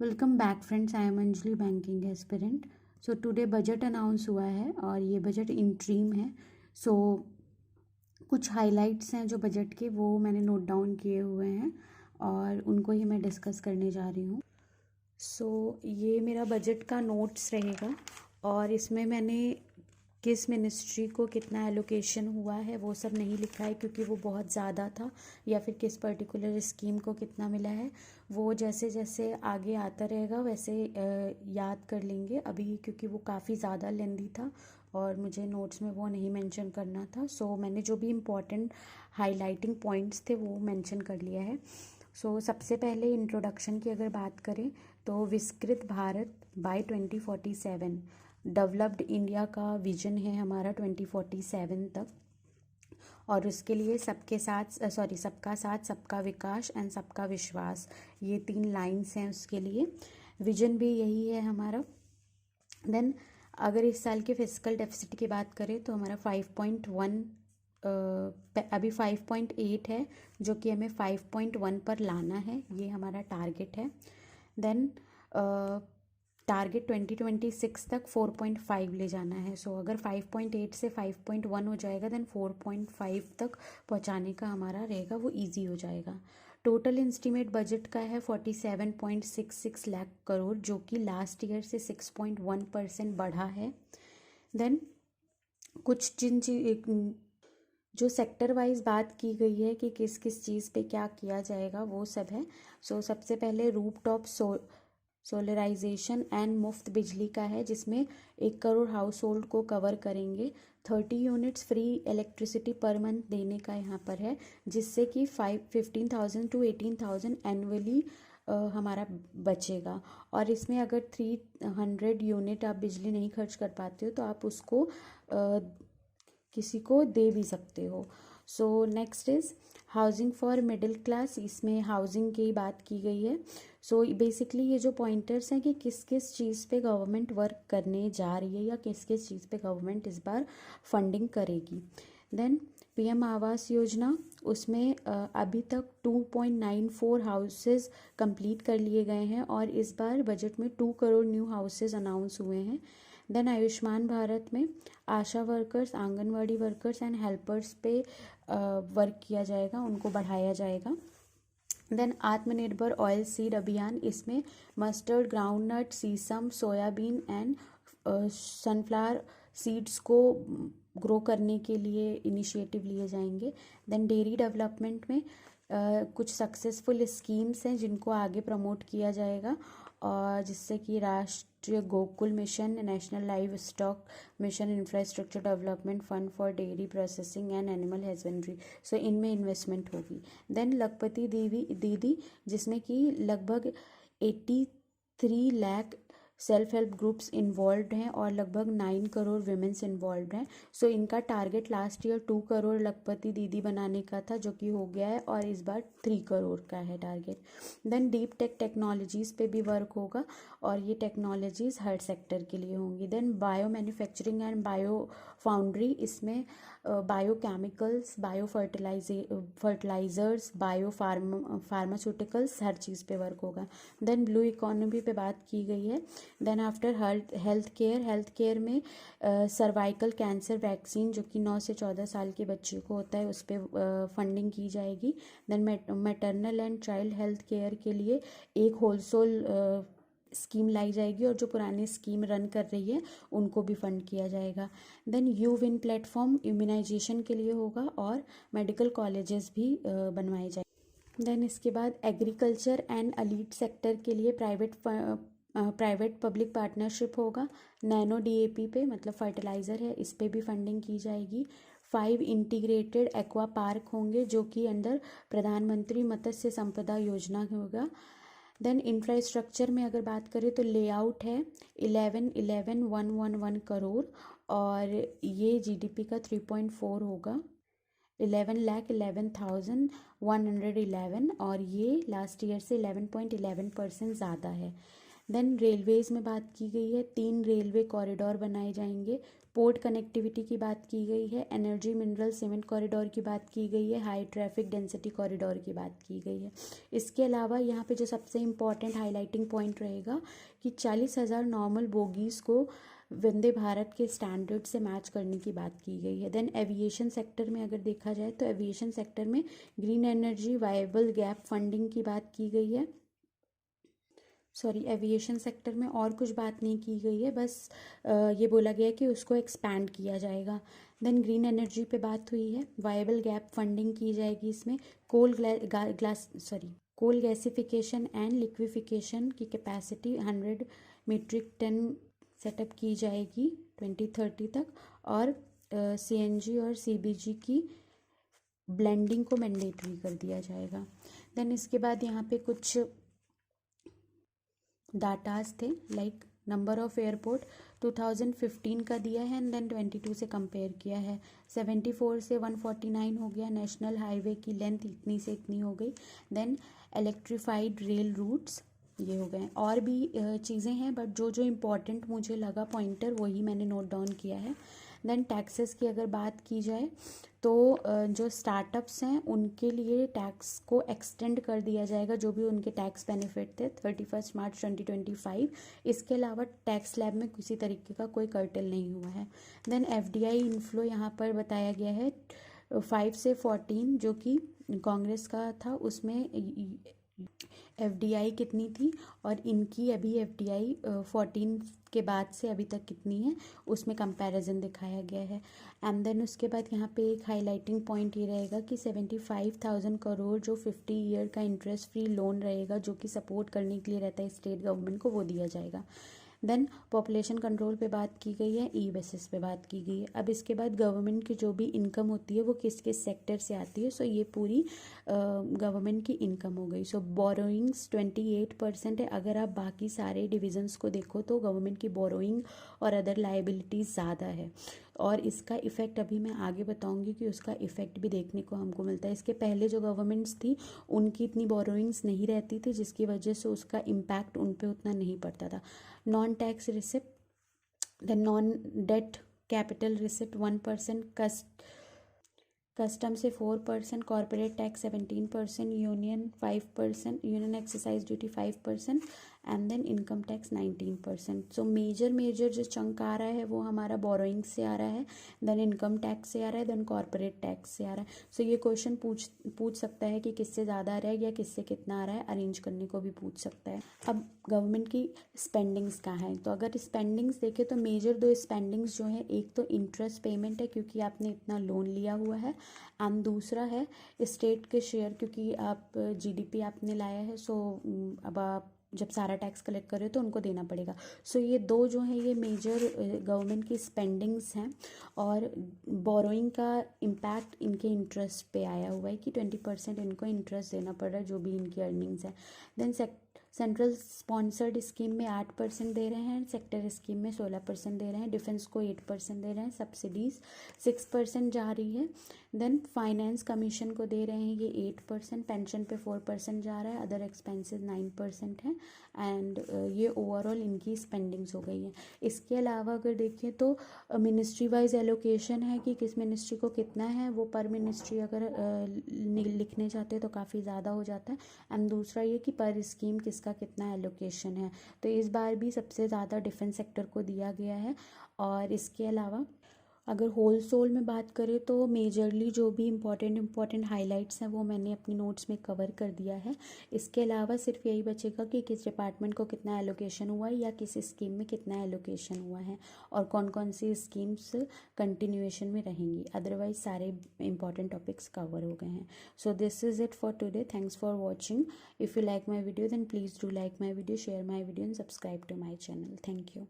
Welcome back friends, I am Anjali, banking aspirant. So today budget announce हुआ है और ये बजट इंट्रीम है। सो कुछ हाइलाइट्स हैं जो बजट के, वो मैंने नोट डाउन किए हुए हैं और उनको ही मैं डिस्कस करने जा रही हूँ। ये मेरा बजट का नोट्स रहेगा और इसमें मैंने किस मिनिस्ट्री को कितना एलोकेशन हुआ है वो सब नहीं लिखा है, क्योंकि वो बहुत ज़्यादा था, या फिर किस पर्टिकुलर स्कीम को कितना मिला है वो जैसे जैसे आगे आता रहेगा वैसे याद कर लेंगे अभी, क्योंकि वो काफ़ी ज़्यादा लेंदी था और मुझे नोट्स में वो नहीं मेंशन करना था। मैंने जो भी इम्पोर्टेंट हाइलाइटिंग पॉइंट्स थे वो मेंशन कर लिया है। सबसे पहले इंट्रोडक्शन की अगर बात करें तो विस्तृत भारत बाय 2047, डेवलप्ड इंडिया का विजन है हमारा 2047 तक, और उसके लिए सबका साथ सबका विकास एंड सबका विश्वास, ये 3 लाइन्स हैं उसके लिए। विजन भी यही है हमारा। देन अगर इस साल के फिस्कल डेफिसिट की बात करें तो हमारा 5.1, अभी 5.8 है, जो कि हमें 5.1 पर लाना है, ये हमारा टारगेट है। देन टारगेट 2026 तक 4.5 ले जाना है। अगर 5.8 से 5.1 हो जाएगा देन 4.5 तक पहुंचाने का हमारा रहेगा, वो इजी हो जाएगा। टोटल एस्टीमेट बजट का है 47.66 लाख करोड़, जो कि लास्ट ईयर से 6.1% बढ़ा है। देन कुछ जो सेक्टर वाइज बात की गई है कि किस किस चीज़ पे क्या किया जाएगा वो सब है। सबसे पहले रूफटॉप सोलराइजेशन एंड मुफ्त बिजली का है, जिसमें 1 करोड़ हाउस होल्ड को कवर करेंगे। 30 units free electricity per month देने का यहाँ पर है, जिससे कि 15,000 to 18,000 एनुअली हमारा बचेगा। और इसमें अगर 300 यूनिट आप बिजली नहीं खर्च कर पाते हो तो आप उसको किसी को दे भी सकते हो। Next is housing for middle class, इसमें हाउसिंग की बात की गई है। बेसिकली ये जो पॉइंटर्स हैं कि किस किस चीज़ पे गवर्नमेंट वर्क करने जा रही है या किस किस चीज़ पे गवर्नमेंट इस बार फंडिंग करेगी। देन पीएम आवास योजना, उसमें अभी तक 2.94 हाउसेस कंप्लीट कर लिए गए हैं और इस बार बजट में 2 करोड़ न्यू हाउसेस अनाउंस हुए हैं। देन आयुष्मान भारत में ASHA workers, anganwadi workers and helpers पे वर्क किया जाएगा, उनको बढ़ाया जाएगा। देन आत्मनिर्भर ऑयल सीड अभियान, इसमें mustard, groundnut, sesame, soybean and sunflower seeds को ग्रो करने के लिए इनिशिएटिव लिए जाएंगे। देन डेयरी डेवलपमेंट में कुछ सक्सेसफुल स्कीम्स हैं जिनको आगे प्रमोट किया जाएगा, और जिससे कि राष्ट्रीय Gokul mission, national live stock mission, infrastructure development fund for dairy processing and animal husbandry, इनमें इन्वेस्टमेंट होगी। देन लखपति दीदी, जिसमें कि लगभग 83 lakh self help groups involve हैं और लगभग 9 करोड़ वीमेंस इन्वॉल्व हैं। इनका टारगेट लास्ट ईयर 2 करोड़ लखपति दीदी बनाने का था, जो कि हो गया है, और इस बार 3 करोड़ का है टारगेट। देन डीप टेक्नोलॉजीज़ पे भी वर्क होगा और ये टेक्नोलॉजीज़ हर सेक्टर के लिए होंगी। Then bio manufacturing and bio foundry, इसमें bio chemicals, bio fertilisers, bio pharmaceuticals, हर चीज़ पे वर्क होगा। देन ब्लू इकोनॉमी पे बात की गई है। देन आफ्टर हेल्थ केयर में सर्वाइकल कैंसर वैक्सीन, जो कि 9 से 14 साल के बच्चे को होता है, उस पर फंडिंग की जाएगी। Then maternal and child health care के लिए एक होलसेल स्कीम लाई जाएगी, और जो पुरानी स्कीम रन कर रही है उनको भी फंड किया जाएगा। देन विन प्लेटफॉर्म इम्यूनाइजेशन के लिए होगा और मेडिकल कॉलेजेस भी बनवाए जाएंगे। देन इसके बाद एग्रीकल्चर एंड अलीट सेक्टर के लिए प्राइवेट पब्लिक पार्टनरशिप होगा। नैनो डीएपी पे, मतलब फर्टिलाइज़र है, इस पे भी फंडिंग की जाएगी। 5 इंटीग्रेटेड एक्वा पार्क होंगे, जो कि अंडर प्रधानमंत्री मत्स्य संपदा योजना होगा। देन इंफ्रास्ट्रक्चर में अगर बात करें तो लेआउट है 11,111 करोड़, और ये जीडीपी का 3.4 होगा, 11,11,111, और ये लास्ट ईयर से 11.11% ज़्यादा है। देन रेलवेज़ में बात की गई है, 3 रेलवे कॉरिडोर बनाए जाएंगे। पोर्ट कनेक्टिविटी की बात की गई है, एनर्जी मिनरल सीमेंट कॉरिडोर की बात की गई है, हाई ट्रैफिक डेंसिटी कॉरिडोर की बात की गई है। इसके अलावा यहाँ पे जो सबसे इम्पॉर्टेंट हाईलाइटिंग पॉइंट रहेगा कि 40,000 नॉर्मल बोगीज़ को वंदे भारत के स्टैंडर्ड से मैच करने की बात की गई है। देन एविएशन सेक्टर में अगर देखा जाए तो एविएशन सेक्टर में green energy viable gap funding की बात की गई है। सॉरी, एविएशन सेक्टर में और कुछ बात नहीं की गई है, बस ये बोला गया है कि उसको एक्सपैंड किया जाएगा। देन ग्रीन एनर्जी पे बात हुई है, वायबल गैप फंडिंग की जाएगी इसमें। कोल गैसिफिकेशन एंड लिक्विफिकेशन की कैपेसिटी 100 मीट्रिक टन सेटअप की जाएगी 2030 तक, और सीएनजी और सीबीजी की ब्लेंडिंग को मैंडेटरी कर दिया जाएगा। देन इसके बाद यहाँ पे कुछ डाटाज थे, लाइक नंबर ऑफ एयरपोर्ट 2015 का दिया है एंड देन 22 से कंपेयर किया है। 74 से 149 हो गया। नेशनल हाईवे की लेंथ इतनी से इतनी हो गई। देन इलेक्ट्रीफाइड रेल रूट्स ये हो गए। और भी चीज़ें हैं, बट जो जो इम्पोर्टेंट मुझे लगा पॉइंटर वही मैंने नोट डाउन किया है। देन टैक्सेस की अगर बात की जाए तो जो स्टार्टअप्स हैं उनके लिए टैक्स को एक्सटेंड कर दिया जाएगा, जो भी उनके टैक्स बेनिफिट थे 31 मार्च 2025। इसके अलावा टैक्स स्लैब में किसी तरीके का कोई कर्टेल नहीं हुआ है। देन एफडीआई इनफ्लो यहाँ पर बताया गया है 5 से 14, जो कि कांग्रेस का था, उसमें एफडीआई कितनी थी और इनकी अभी एफडीआई 14 के बाद से अभी तक कितनी है उसमें कंपैरिजन दिखाया गया है। एंड देन उसके बाद यहाँ पे एक हाईलाइटिंग पॉइंट ये रहेगा कि 75,000 करोड़ जो 50 ईयर का इंटरेस्ट फ्री लोन रहेगा, जो कि सपोर्ट करने के लिए रहता है स्टेट गवर्नमेंट को, वो दिया जाएगा। देन पॉपुलेशन कंट्रोल पे बात की गई है, ई बेसिस पे बात की गई है। अब इसके बाद गवर्नमेंट की जो भी इनकम होती है वो किस किस सेक्टर से आती है, सो ये पूरी गवर्नमेंट की इनकम हो गई। सो बोरोइंग्स 28% है। अगर आप बाकी सारे डिविजन्स को देखो तो गवर्नमेंट की बोरोइंग और अदर लाइबिलिटीज़ ज़्यादा है, और इसका इफ़ेक्ट अभी मैं आगे बताऊंगी कि उसका इफ़ेक्ट भी देखने को हमको मिलता है। इसके पहले जो गवर्नमेंट्स थी उनकी इतनी बोरोइंग्स नहीं रहती थी, जिसकी वजह से उसका इम्पैक्ट उन पे उतना नहीं पड़ता था। Non tax receipt, the non debt capital receipt 1%, custom से 4%, corporate tax 17%, union 5%, union excise duty 5%, and then income tax 19%। So major जो चंक आ रहा है वो हमारा बोरोइंग से आ रहा है, देन इनकम टैक्स से आ रहा है, देन कॉर्पोरेट टैक्स से आ रहा है। सो ये क्वेश्चन पूछ सकता है कि किससे ज़्यादा आ रहा है या किससे कितना आ रहा है, अरेंज करने को भी पूछ सकता है। अब गवर्नमेंट की स्पेंडिंग्स कहाँ है, तो अगर स्पेंडिंग्स देखें तो मेजर 2 स्पेंडिंग्स जो है, एक तो इंटरेस्ट पेमेंट है क्योंकि आपने इतना लोन लिया हुआ है, एंड दूसरा है स्टेट के शेयर, क्योंकि आप जीडीपी आपने लाया है, सो अब आप जब सारा टैक्स कलेक्ट कर रहे हो तो उनको देना पड़ेगा। सो ये दो जो है ये मेजर गवर्नमेंट की स्पेंडिंग्स हैं, और बोरोइंग का इम्पैक्ट इनके इंटरेस्ट पे आया हुआ है कि 20% इनको इंटरेस्ट देना पड़ रहा है जो भी इनकी अर्निंग्स है। देन सेंट्रल स्पॉन्सर्ड स्कीम में 8% दे रहे हैं, सेक्टर स्कीम में 16% दे रहे हैं, डिफेंस को 8% दे रहे हैं, सब्सिडीज़ 6% जा रही है। देन फाइनेंस कमीशन को दे रहे हैं ये 8%, पेंशन पे 4% जा रहा है, अदर एक्सपेंसेस 9% है, एंड ये ओवरऑल इनकी स्पेंडिंग्स हो गई है। इसके अलावा अगर देखें तो मिनिस्ट्री वाइज एलोकेशन है कि किस मिनिस्ट्री को कितना है, वो पर मिनिस्ट्री अगर लिखने चाहते हैं तो काफ़ी ज़्यादा हो जाता है। एंड दूसरा ये कि पर स्कीम किसका कितना एलोकेशन है, तो इस बार भी सबसे ज़्यादा डिफेंस सेक्टर को दिया गया है। और इसके अलावा अगर होल सोल में बात करें तो मेजरली जो भी इम्पॉर्टेंट हाइलाइट्स हैं वो मैंने अपनी नोट्स में कवर कर दिया है। इसके अलावा सिर्फ यही बचेगा कि किस डिपार्टमेंट को कितना एलोकेशन हुआ है या किस स्कीम में कितना एलोकेशन हुआ है और कौन कौन सी स्कीम्स कंटिन्यूएशन में रहेंगी, अदरवाइज सारे इंपॉर्टेंट टॉपिक्स कवर हो गए हैं। So this is it for today, thanks for watching. If you like my video then please do like my video, share my video and subscribe to my channel. Thank you.